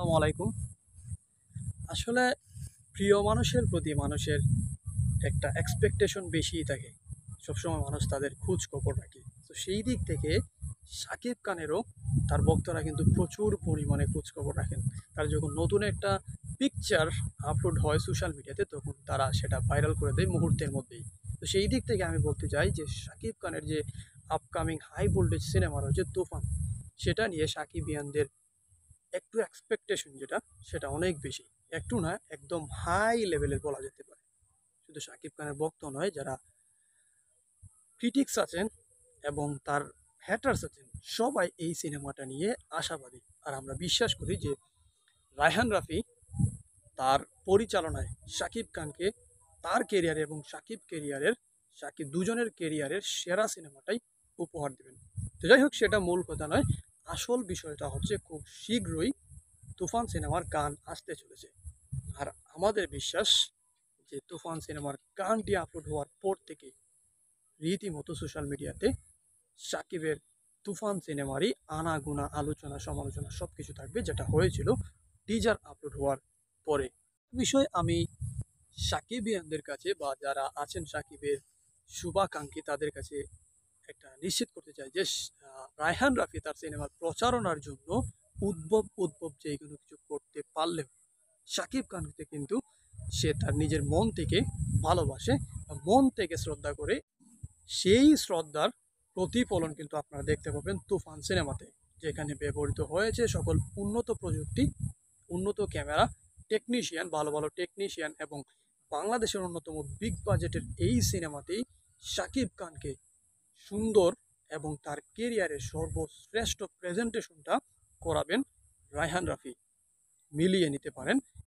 আসসালামু আলাইকুম। আসলে প্রিয় মানুষের প্রতি মানুষের একটা এক্সপেকটেশন বেশিই থাকে। সবসময় মানুষ তাদের খোঁজ খবর রাখে। তো সেই দিক থেকে শাকিব খানেরও তার ভক্তরা কিন্তু প্রচুর পরিমাণে খোঁজ খবর রাখেন। তার যখন নতুন একটা পিকচার আপলোড হয় সোশ্যাল মিডিয়াতে তখন তারা সেটা ভাইরাল করে দেয় মুহূর্তের মধ্যেই। তো সেই দিক থেকে আমি বলতে চাই যে শাকিব খানের যে আপকামিং হাই ভোল্টেজ সিনেমা রয়েছে 'তুফান' সেটা নিয়ে সাকিবিয়ানদের একটু এক্সপেকটেশন যেটা সেটা অনেক বেশি। একটু না, একদম হাই লেভেলের বলা যেতে পারে। শুধু শাকিব খানের ভক্ত নয়, যারা ক্রিটিক্স আছেন এবং তার হ্যাটার্স আছেন, সবাই এই সিনেমাটা নিয়ে আশাবাদী। আর আমরা বিশ্বাস করি যে রায়হান রাফি তার পরিচালনায় শাকিব খানকে তার কেরিয়ারে এবং শাকিব দুজনের কেরিয়ারের সেরা সিনেমাটাই উপহার দেবেন। তো যাই হোক, সেটা মূল কথা নয়। আসল বিষয়টা হচ্ছে খুব শীঘ্রই তুফান সিনেমার গান আসতে চলেছে। আর আমাদের বিশ্বাস যে তুফান সিনেমার গানটি আপলোড হওয়ার পর থেকে রীতিমতো সোশ্যাল মিডিয়াতে সাকিবের তুফান সিনেমারই আনাগোনা আলোচনা সমালোচনা সবকিছু থাকবে, যেটা হয়েছিল টিজার আপলোড হওয়ার পরে। বিষয় আমি সাকিবিয়ানদের কাছে বা যারা আছেন সাকিবের শুভাকাঙ্ক্ষী তাদের কাছে একটা নিশ্চিত করতে চাই যে রায়হান রাফি তার সিনেমার প্রচারণার জন্য উদ্ভব উদ্ভব যে কোনো কিছু করতে পারলেও শাকিব খানকে কিন্তু সে তার নিজের মন থেকে ভালোবাসে বা মন থেকে শ্রদ্ধা করে। সেই শ্রদ্ধার প্রতিফলন কিন্তু আপনারা দেখতে পাবেন তুফান সিনেমাতে, যেখানে ব্যবহৃত হয়েছে সকল উন্নত প্রযুক্তি, উন্নত ক্যামেরা, টেকনিশিয়ান, ভালো ভালো টেকনিশিয়ান, এবং বাংলাদেশের অন্যতম বিগ বাজেটের এই সিনেমাতেই শাকিব খানকে সুন্দর এবং তার কেরিয়ারের সর্বশ্রেষ্ঠ প্রেজেন্টেশনটা করাবেন রায়হান রাফি। মিলিয়ে নিতে পারেন।